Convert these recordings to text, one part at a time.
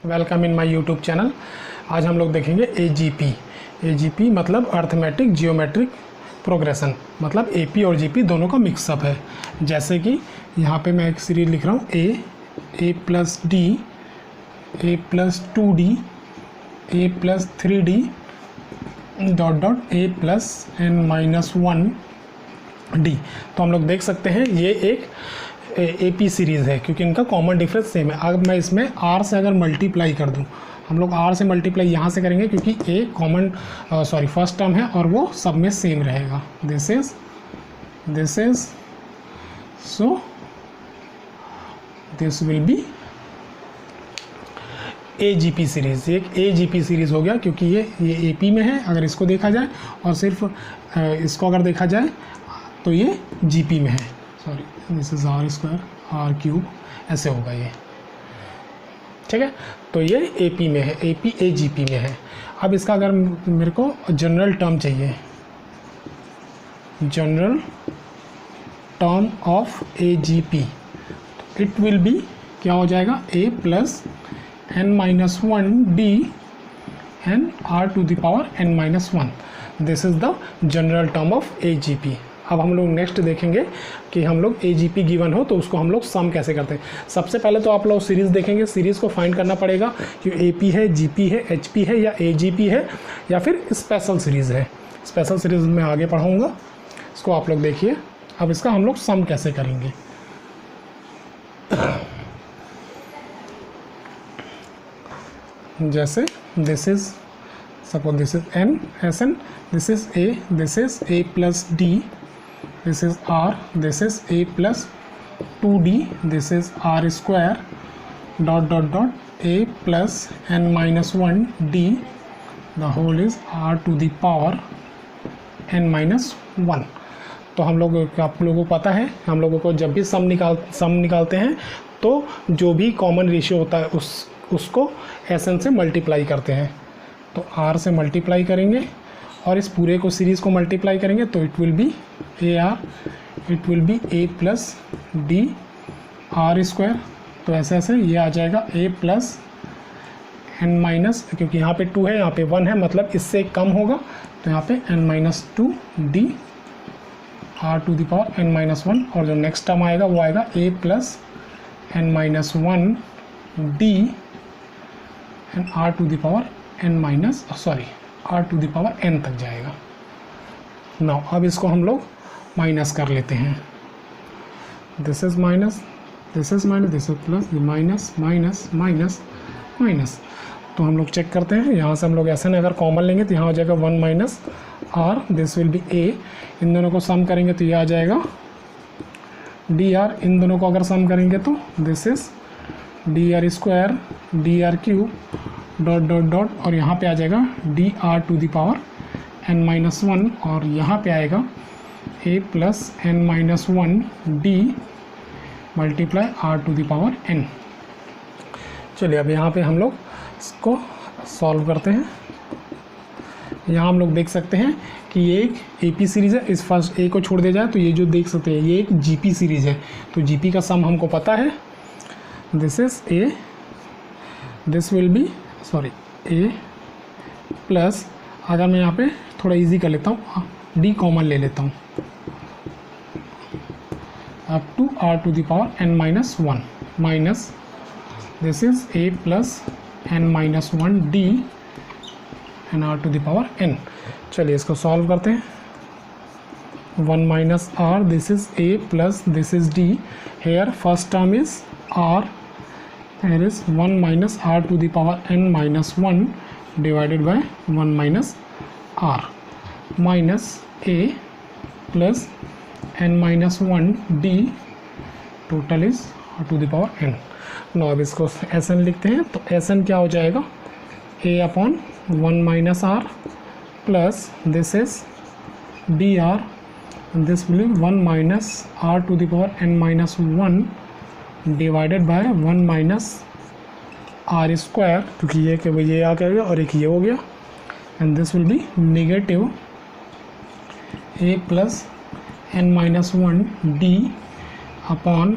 Welcome in my YouTube channel. आज हम लोग देखेंगे एजीपी मतलब अर्थमेटिक जियोमेट्रिक प्रोग्रेशन, मतलब एपी और जीपी दोनों का मिक्सअप है। जैसे कि यहाँ पे मैं एक सीरीज लिख रहा हूँ A plus D, A plus 2d, A plus 3d dot dot A plus n minus 1d। तो हम लोग देख सकते हैं ये एक एपी सीरीज़ है क्योंकि इनका कॉमन डिफरेंस सेम है। अब मैं इसमें r से अगर मल्टीप्लाई कर दूं, हम लोग r से मल्टीप्लाई यहाँ से करेंगे क्योंकि ए कॉमन फर्स्ट टर्म है और वो सब में सेम रहेगा। This is so this will B AGP series. एक एजीपी सीरीज़ हो गया क्योंकि ये एपी में है अगर इसको देखा जाए, और सिर्फ इसको अगर देखा जाए तो ये जीपी में है। Sorry, this is R square R cube, ऐसे होगा ये, ठीक है। तो ये एपी में है, एपी एजीपी में है। अब इसका अगर मेरे को जनरल टर्म चाहिए, general term of AGP, it will be क्या हो जाएगा, A plus n minus 1d and r to the power n minus 1। This is the general term of AGP. अब हम लोग नेक्स्ट देखेंगे कि हम लोग एजीपी गिवन हो तो उसको हम लोग सम कैसे करते हैं। सबसे पहले तो आप लोग सीरीज़ देखेंगे, सीरीज़ को फाइंड करना पड़ेगा कि एपी है, जीपी है, एचपी है या एजीपी है या फिर स्पेशल सीरीज़ है। स्पेशल सीरीज़ में आगे पढ़ाऊँगा, इसको आप लोग देखिए। अब इसका हम लोग सम कैसे करेंगे। जैसे this is suppose this is n Sn, this is a plus d, this is r, this is a plus 2d, this is r square dot dot dot a plus n minus 1d, the whole is r to the power n minus 1। तो हम लोग, आप लोगों को पता है, हम लोगों को जब भी सम निकालते हैं तो जो भी कॉमन रेशियो होता है उसको Sn से मल्टीप्लाई करते हैं। तो r से मल्टीप्लाई करेंगे और इस पूरे को सीरीज़ को मल्टीप्लाई करेंगे तो it will B it will B a plus D R square. तो ऐसे ऐसे ये आ जाएगा a प्लस n माइनस, क्योंकि यहाँ पे 2 है यहाँ पे 1 है, मतलब इससे कम होगा तो यहाँ पे n minus 2d r to the power n minus 1। और जो नेक्स्ट टर्म आएगा वो आएगा a plus n minus 1d and r to the power n minus r to the power n तक जाएगा। नाउ अब इसको हम लोग माइनस कर लेते हैं। This is minus, this is minus, this is plus, minus minus minus minus. तो हम लोग चेक करते हैं, यहाँ से हम लोग ऐसे अगर कॉमन लेंगे तो यहाँ हो जाएगा 1 minus r, this will B a। इन दोनों को सम करेंगे तो ये आ जाएगा dr। इन दोनों को अगर सम करेंगे तो this is dr square dr cube dot dot dot, और यहाँ पे आ जाएगा dr to the power n minus 1, और यहाँ पे आएगा a plus n minus 1d multiply r to the power n। चलिए अब यहाँ पे हम लोग इसको सॉल्व करते हैं। यहाँ हम लोग देख सकते हैं कि ये एक एपी सीरीज़ है। इस फर्स्ट ए को छोड़ दिया जाए तो ये जो देख सकते हैं ये एक जीपी सीरीज़ है। तो जीपी का सम हमको पता है, this is a, this will B A plus, अगर मैं यहाँ पे थोड़ा इजी कर लेता हूँ, डी कॉमन ले लेता हूँ, up to r to the power n minus 1 minus, this is a plus n minus 1d and r to the power n। चलिए इसको सॉल्व करते हैं। 1 minus r, this is a plus this is d, here first term is r, here is 1 minus r to the power n minus 1 divided by 1 minus r minus a plus n minus 1 d, total is r to the power n। now अब इसको Sn लिखते हैं तो Sn क्या हो जाएगा, a upon 1 minus r plus this is dr, this will be 1 minus r to the power n minus 1 divided by 1 minus R square, क्योंकि ये आ गया और एक ये हो गया, and this will be negative a plus n minus 1d upon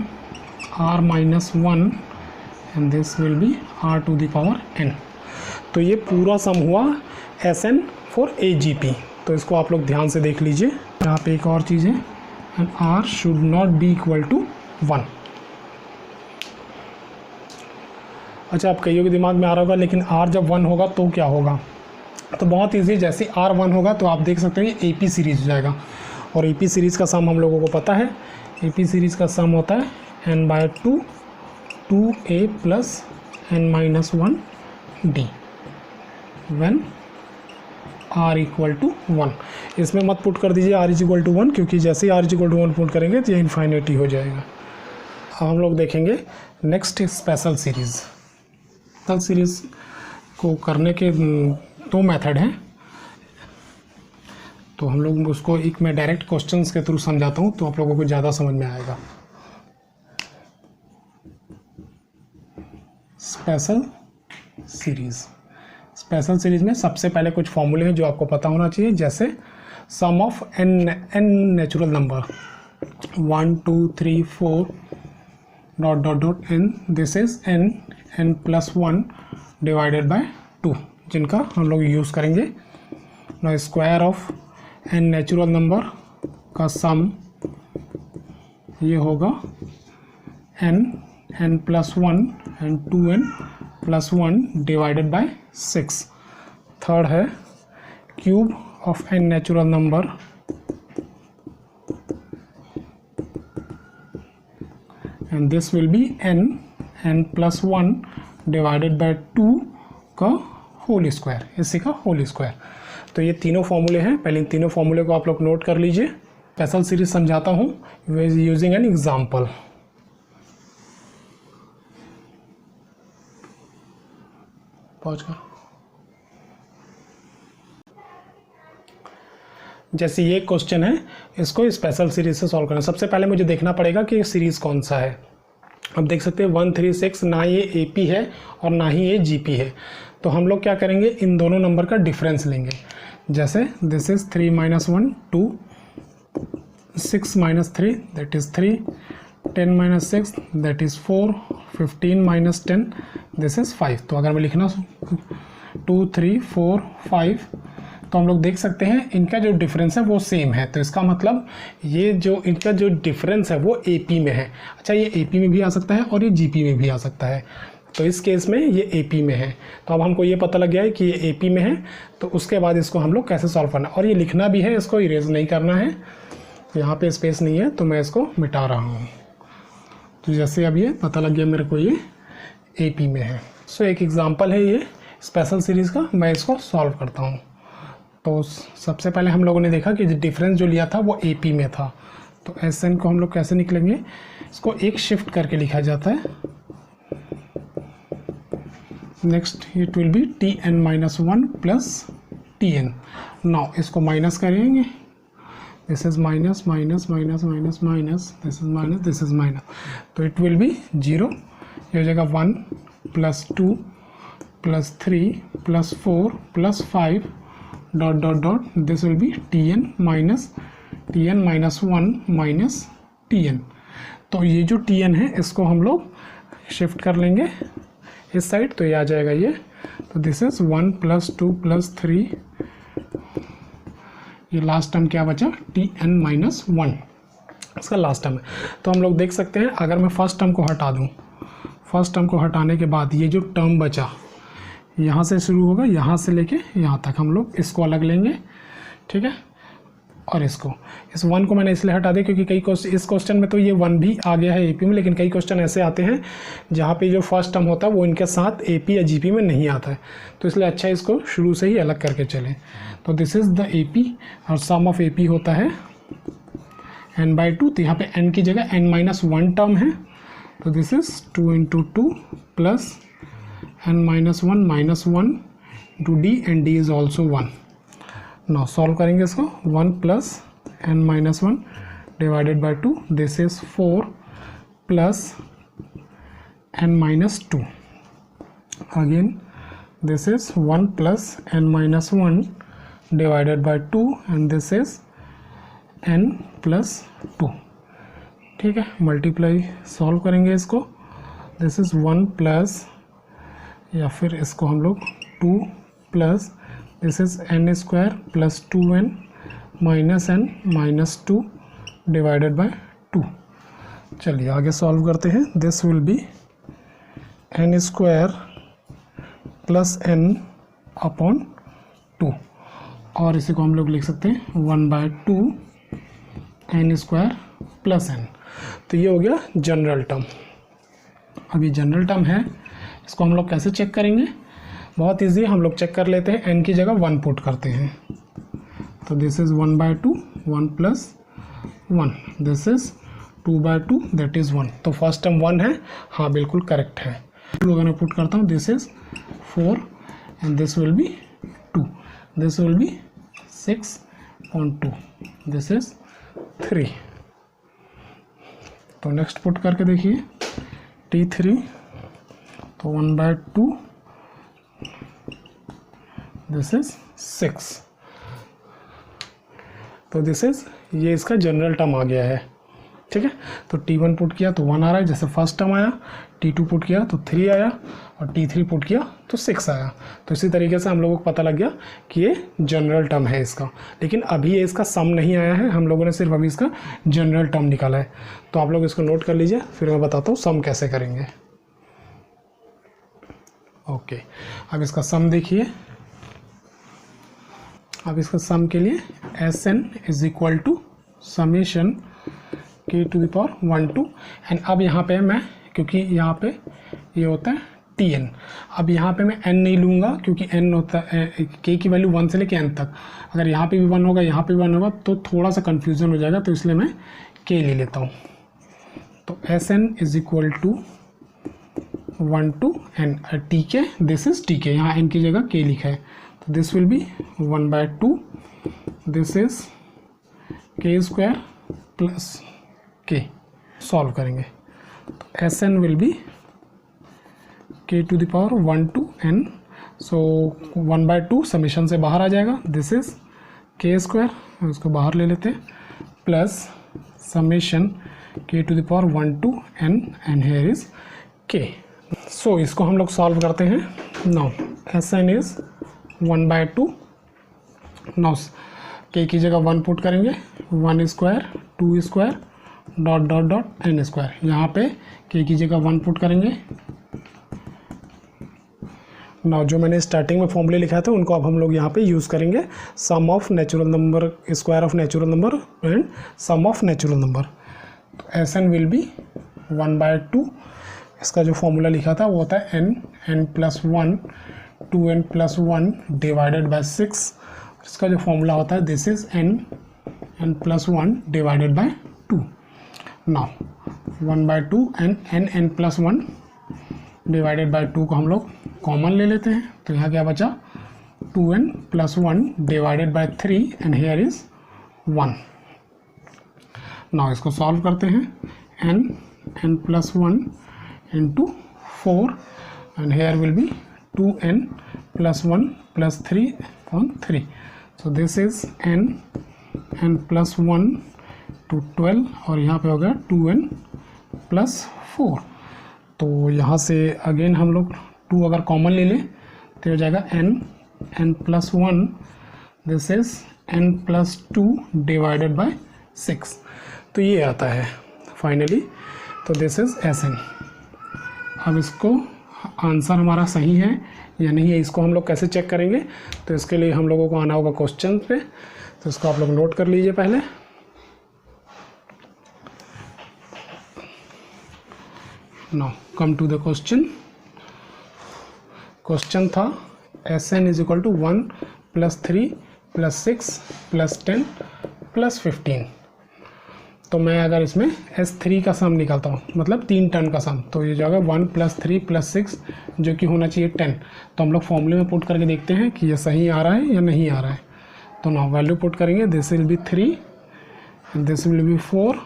r minus 1 and this will be r⁴n। तो ये पूरा सम हुआ Sn फॉर AGP। तो इसको आप लोग ध्यान से देख लीजिए। यहाँ पे एक और चीज़ है, and r should not be equal to 1। अच्छा, आप कईयों के दिमाग में आ रहा होगा लेकिन r जब 1 होगा तो क्या होगा? तो बहुत ईजी, जैसे r 1 होगा तो आप देख सकते हैं ये AP सीरीज हो जाएगा। और AP सीरीज़ का सम हम लोगों को पता है, AP सीरीज़ का सम होता है n/2 2a + n-1d when r = 1। इसमें मत पुट कर दीजिए r = 1, क्योंकि जैसे ही r = 1 पुट करेंगे तो ये इन्फाइनिटी हो जाएगा। अब हम लोग देखेंगे next special series. Special series को करने के दो मेथड हैं, तो हम लोग उसको एक मैं डायरेक्ट क्वेश्चंस के थ्रू समझाता हूँ तो आप लोगों को ज़्यादा समझ में आएगा। स्पेशल सीरीज़ में सबसे पहले कुछ फॉर्मूले हैं जो आपको पता होना चाहिए, जैसे sum of n natural number 1 2 3 4 ... n, this is n+1 divided by 2, जिनका हम लोग यूज़ करेंगे। ना square of n natural number का सम ये होगा n+1 and 2n+1 divided by 6। Third है cube of n natural number and this will be n+1 divided by 2 का होल स्क्वायर, इसी का होल स्क्वायर। तो ये तीनों फॉर्मूले हैं, पहले इन तीनों फॉर्मूले को आप लोग नोट कर लीजिए। स्पेशल सीरीज समझाता हूँ यूजिंग एन एग्जाम्पल। पहुँच कर जैसे ये क्वेश्चन है, इसको स्पेशल सीरीज से सॉल्व करना। सबसे पहले मुझे देखना पड़ेगा कि सीरीज कौन सा है। अब देख सकते हैं 1 3 6, ना ये AP है और ना ही ये GP है। तो हम लोग क्या करेंगे, इन दोनों नंबर का डिफरेंस लेंगे। जैसे this is 3 - 1 2, 6 - 3 that is 3, 10 - 6 that is 4, 15 - 10 this is 5। तो अगर मैं लिखना 2 3 4 5, तो हम लोग देख सकते हैं इनका जो डिफरेंस है वो सेम है। तो इसका मतलब ये जो इनका जो डिफरेंस है वो AP में है। अच्छा, ये AP में भी आ सकता है और ये GP में भी आ सकता है। तो इस केस में ये AP में है। तो अब हमको ये पता लग गया है कि ये AP में है। तो उसके बाद इसको हम लोग कैसे सॉल्व करना, और ये लिखना भी है, इसको इरेज नहीं करना है। यहाँ पे स्पेस नहीं है तो मैं इसको मिटा रहा हूँ। तो जैसे अब ये पता लग गया मेरे को ये AP में है। सो एक एग्जाम्पल है ये स्पेशल सीरीज़ का, मैं इसको सॉल्व करता हूँ। तो सबसे पहले हम लोगों ने देखा कि डिफरेंस जो लिया था वो AP में था। तो Sn को हम लोग कैसे निकलेंगे, इसको एक शिफ्ट करके लिखा जाता है। Next it will B Tn-1 plus Tn। Now इसको माइनस करेंगे, this is minus minus minus minus minus, this is minus, this is minus. तो इट विल बी 0, ये हो जाएगा 1 + 2 + 3 + 4 + 5 ... this will B Tn -1 - Tn। तो ये जो Tn है इसको हम लोग शिफ्ट कर लेंगे इस साइड, तो ये आ जाएगा ये। तो दिस इज 1 + 2 + 3, ये लास्ट टर्म क्या बचा, Tn-1, इसका लास्ट टर्म है। तो हम लोग देख सकते हैं अगर मैं फर्स्ट टर्म को हटा दूं, फर्स्ट टर्म को हटाने के बाद ये जो टर्म बचा यहाँ से शुरू होगा, यहाँ से लेके यहाँ तक हम लोग इसको अलग लेंगे, ठीक है। और इसको, इस 1 को मैंने इसलिए हटा दिया क्योंकि कई क्वेश्चन, इस क्वेश्चन में तो ये 1 भी आ गया है AP में, लेकिन कई क्वेश्चन ऐसे आते हैं जहाँ पे जो फर्स्ट टर्म होता है वो इनके साथ AP या GP में नहीं आता है। तो इसलिए अच्छा इसको शुरू से ही अलग करके चलें। तो दिस इज़ द AP, और सम ऑफ AP होता है n/2। तो यहाँ पे n की जगह n-1 टर्म है। तो this is 2 × 2 plus n-1 -1 × d, and d is also 1। Now solve करेंगे इसको, 1 + n-1 divided by 2, this is 4 + n-2। Again this is 1 + n-1 divided by 2, and this is n+2। ठीक है, मल्टीप्लाई सॉल्व करेंगे इसको। This is 1 + या फिर इसको हम लोग 2 plus this is n square plus 2n minus n minus 2 divided by 2। चलिए आगे सॉल्व करते हैं। This will B n square plus n upon 2, और इसी को हम लोग लिख सकते हैं 1/2 n स्क्वायर प्लस n। तो ये हो गया जनरल टर्म। अभी जनरल टर्म है, इसको हम लोग कैसे चेक करेंगे? बहुत इजी, हम लोग चेक कर लेते हैं। n की जगह 1 पुट करते हैं, तो this is 1/2 1 plus 1, this is 2/2 that is 1। तो फर्स्ट टर्म 1 है, हाँ बिल्कुल करेक्ट है। 2 अगर मैं पुट करता हूँ, this is 4 and this will B 2, this will B 6.2, this is 3। तो नेक्स्ट पुट करके देखिए T3, तो 1/2 दिस इज 6। तो दिस इज, ये इसका जनरल टर्म आ गया है, ठीक है। तो T1 पुट किया तो 1 आ रहा है जैसे फर्स्ट टर्म आया, T2 पुट किया तो 3 आया, और T3 पुट किया तो 6 आया। तो इसी तरीके से हम लोगों को पता लग गया कि ये जनरल टर्म है इसका। लेकिन अभी ये इसका सम नहीं आया है, हम लोगों ने सिर्फ अभी इसका जनरल टर्म निकाला है। तो आप लोग इसको नोट कर लीजिए, फिर मैं बताता हूँ सम कैसे करेंगे। ओके, अब इसका सम देखिए। अब इसका सम के लिए Sn is equal to summation k to the power 1 to n। अब यहाँ पे मैं, क्योंकि यहाँ पे ये होता है Tn, अब यहाँ पे मैं n नहीं लूँगा क्योंकि n होता है k की वैल्यू 1 से लेके n तक। अगर यहाँ पे भी 1 होगा, यहाँ पे भी 1 होगा, तो थोड़ा सा कन्फ्यूज़न हो जाएगा, तो इसलिए मैं k ले लेता हूँ। तो Sn is equal to 1 to n, tk, this is tk, यहाँ n की जगह k लिखा है, तो this will be 1/2, this is k square plus k। Solve करेंगे तो Sn will be k to the power 1 to n, so 1/2 summation से बाहर आ जाएगा, दिस इज k स्क्वायर, उसको बाहर ले लेते हैं, plus summation k to the power 1 to n and here is k। So इसको हम लोग सॉल्व करते हैं। Now Sn is 1/2, now k की जगह 1 पुट करेंगे, 1 square 2 square dot dot dot n square. यहाँ पे k की जगह 1 पुट करेंगे। नाउ जो मैंने स्टार्टिंग में फॉर्मूले लिखा था उनको अब हम लोग यहाँ पे यूज़ करेंगे, sum of natural number, square of natural number and sum of natural number. तो Sn विल बी 1/2, इसका जो फॉर्मूला लिखा था वो होता है n plus 1 2n plus 1 divided by 6। इसका जो फॉर्मूला होता है this is n plus 1 divided by 2। Now 1/2 and n plus 1 divided by 2 को हम लोग कॉमन ले लेते हैं, तो यहाँ क्या बचा 2n plus 1 divided bye 3 and here is 1। Now इसको सॉल्व करते हैं, n plus 1 into 4 and here will be 2n plus 1 plus 3 upon 3. So this is n plus 1 to 12, और यहाँ पे हो गया 2n plus 4। तो यहाँ से अगेन हम लोग 2 अगर कॉमन ले लें तो हो जाएगा n plus 1, this is n plus 2 divided by 6। तो ये आता है फाइनली, तो दिस इज Sn। अब इसको आंसर हमारा सही है या नहीं है, इसको हम लोग कैसे चेक करेंगे? तो इसके लिए हम लोगों को आना होगा क्वेश्चन पे, तो इसको आप लोग नोट कर लीजिए पहले। Now come to the question. Question था Sn is equal to 1 plus 3 plus 6 plus 10 plus 15। तो मैं अगर इसमें S3 का सम निकालता हूँ, मतलब 3 टर्म का सम, तो ये जो होगा 1 प्लस 3 प्लस 6 जो कि होना चाहिए 10। तो हम लोग फॉर्मूले में पुट करके देखते हैं कि ये सही आ रहा है या नहीं आ रहा है। तो ना वैल्यू पुट करेंगे, this will B 3 and this will B 4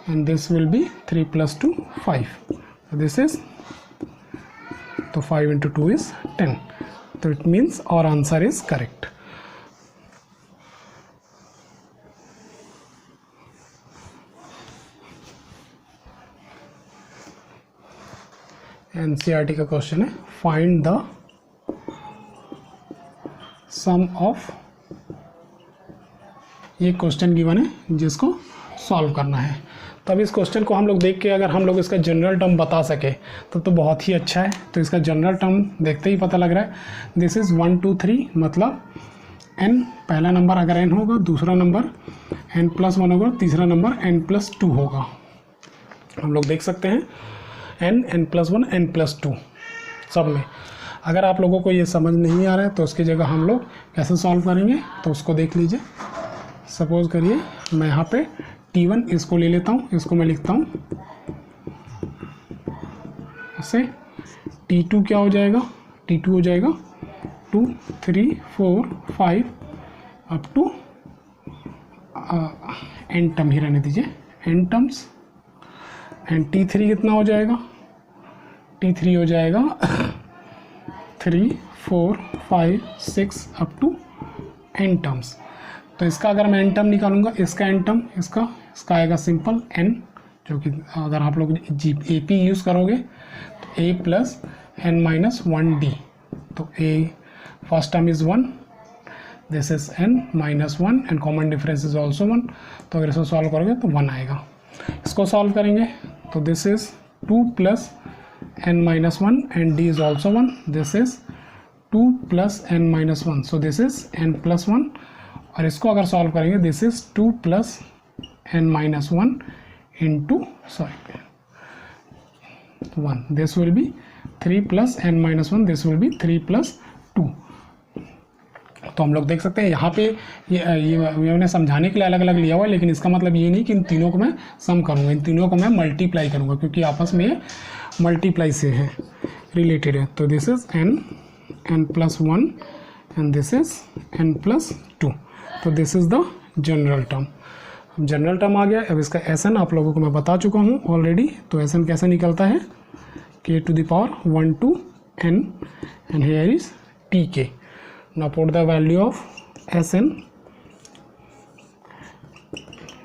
and this will B 3 plus 2 5, this is, तो 5 into 2 is 10, तो इट मीन्स और आंसर इज करेक्ट। एनसीईआरटी का क्वेश्चन है, फाइंड द सम ऑफ, ये क्वेश्चन गिवन है जिसको solve करना है। तो अब इस क्वेश्चन को हम लोग देख के अगर हम लोग इसका जनरल टर्म बता सके तो बहुत ही अच्छा है। तो इसका जनरल टर्म देखते ही पता लग रहा है, दिस इज़ 1 2 3, मतलब n पहला नंबर अगर n होगा, दूसरा नंबर n+1 होगा, तीसरा नंबर n+2 होगा। हम लोग देख सकते हैं n+1 n+2 सब में। अगर आप लोगों को ये समझ नहीं आ रहा है तो उसकी जगह हम लोग कैसे सॉल्व करेंगे तो उसको देख लीजिए। सपोज करिए मैं यहाँ पे T1 इसको ले लेता हूँ, इसको मैं लिखता हूँ ऐसे, T2 क्या हो जाएगा, T2 हो जाएगा 2 3 4 5 अप टू n टर्म ही रहने दीजिए, n टर्म्स। एंड T3 कितना हो जाएगा, T3 हो जाएगा 3 4 5 6 अप टू n टर्म्स। तो इसका अगर मैं n टर्म निकालूंगा, इसका n टर्म, इसका आएगा सिंपल n, जो कि अगर आप लोग AP यूज़ करोगे तो a + n-1d, तो a first term is 1, this is n-1 and common difference is also 1। तो अगर इसको सॉल्व करोगे तो 1 आएगा। इसको सॉल्व करेंगे तो this is 2 + n-1 and d is also 1, this is 2 + n-1, so this is n+1। और इसको अगर सॉल्व करेंगे this is 2 + n-1 into 1, this will B 3 + n-1, this will B 3 + 2। तो हम लोग देख सकते हैं यहाँ पे ये मैंने समझाने के लिए अलग अलग लिया हुआ है, लेकिन इसका मतलब ये नहीं कि इन तीनों को मैं सम करूँगा, इन तीनों को मैं मल्टीप्लाई करूँगा, क्योंकि आपस में ये मल्टीप्लाई से है, रिलेटेड है। तो this is n+1 and this is n+2। तो this is the general term. General term आ गया। अब इसका Sn आप लोगों को मैं बता चुका हूँ ऑलरेडी। तो Sn कैसे निकलता है, k⁴ 1 to n and here is tk. Now put the value of Sn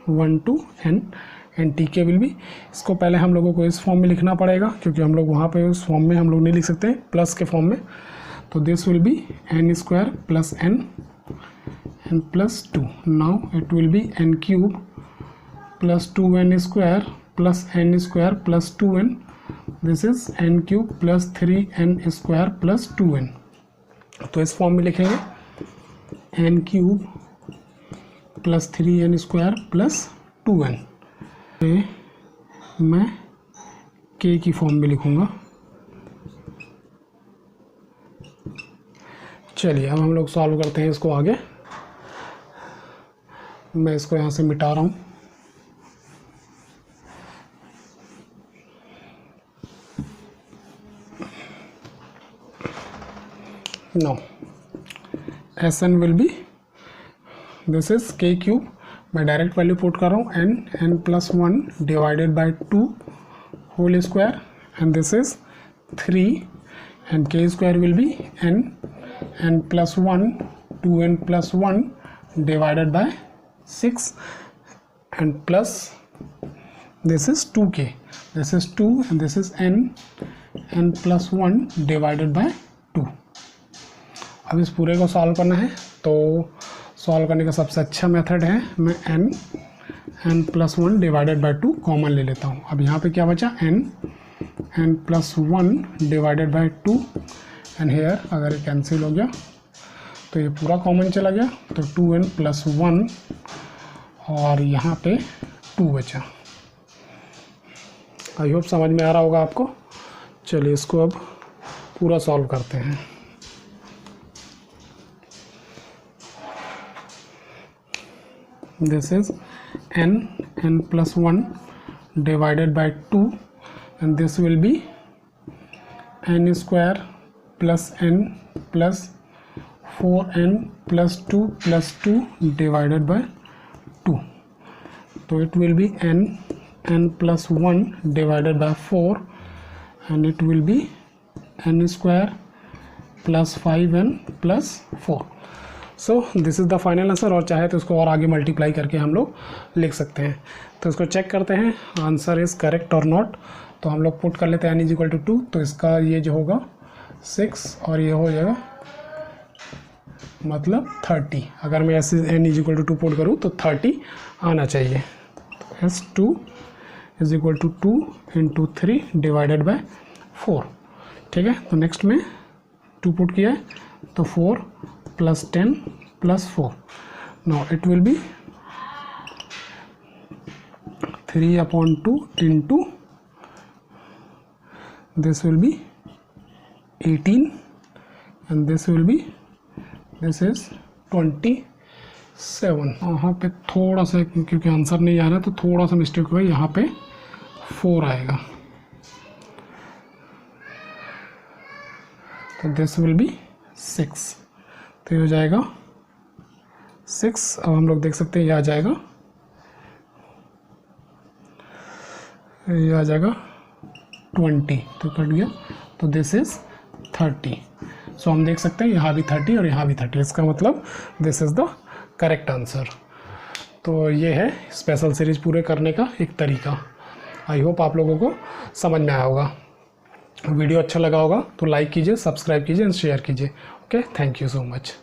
1 to n and tk will be, इसको पहले हम लोगों को इस फॉर्म में लिखना पड़ेगा, क्योंकि हम लोग वहाँ पे उस फॉर्म में हम लोग नहीं लिख सकते प्लस के फॉर्म में। तो this will B n² + n +2. Now it will be n³ + 2n² + n² + 2n. This is n³ + 3n² + 2n. तो इस फॉर्म में लिखेंगे n³ + 3n² + 2n। मैं k की फॉर्म में लिखूंगा। चलिए अब हम लोग सॉल्व करते हैं इसको आगे। मैं इसको यहाँ से मिटा रहा हूँ। No Sn will be, this is k³, मैं डायरेक्ट वैल्यू पुट कर रहा हूँ n+1 divided by 2 whole square and this is 3 and k² will be n+1 2n+1 divided by 6 and plus this is 2k, this is 2 and this is n+1 divided by 2। अब इस पूरे को solve करना है, तो सॉल्व करने का सबसे अच्छा मेथड है मैं n+1 डिवाइडेड बाय 2 कॉमन ले लेता हूँ। अब यहाँ पे क्या बचा n+1 divided by 2 and hair अगर ये कैंसिल हो गया तो ये पूरा कॉमन चला गया, तो 2n+1 और यहाँ पे 2 बचा। आई होप समझ में आ रहा होगा आपको। चलिए इसको अब पूरा सॉल्व करते हैं। This is n+1 divided by 2 and this will B n² + n + 4n + 2 + 2 divided by 2। तो it will be n+1 divided by 4 and it will be n² + 5n + 4। So this is the final answer. और चाहे तो इसको और आगे multiply करके हम लोग लिख सकते हैं। तो इसको चेक करते हैं आंसर इज़ करेक्ट और नॉट। तो हम लोग पुट कर लेते हैं n इज इक्वल टू 2, तो इसका ये जो होगा 6 और ये हो जाएगा मतलब 30। अगर मैं ऐसे n is equal to 2 put करूँ तो 30 आना चाहिए। तो S2 is equal to 2 into 3 divided by 4। ठीक है, तो नेक्स्ट में 2 पुट किया है तो 4 plus 10 plus 4, now it will B 3/2 into this will B 18 and this will be this is 27। यहाँ पे थोड़ा सा क्योंकि आंसर नहीं आ रहा तो थोड़ा सा मिस्टेक हुआ, यहाँ पे 4 आएगा, तो दिस विल बी 6। तो ये हो जाएगा 6। अब हम लोग देख सकते हैं ये आ जाएगा, ये आ जाएगा 20, तो कट गया, तो दिस इज 30। सो हम देख सकते हैं यहाँ भी 30 और यहाँ भी 30, इसका मतलब this is the correct answer. तो ये है स्पेशल सीरीज पूरे करने का एक तरीका। आई होप आप लोगों को समझ में आया होगा। वीडियो अच्छा लगा होगा तो लाइक कीजिए, सब्सक्राइब कीजिए एंड शेयर कीजिए। Okay, thank you so much.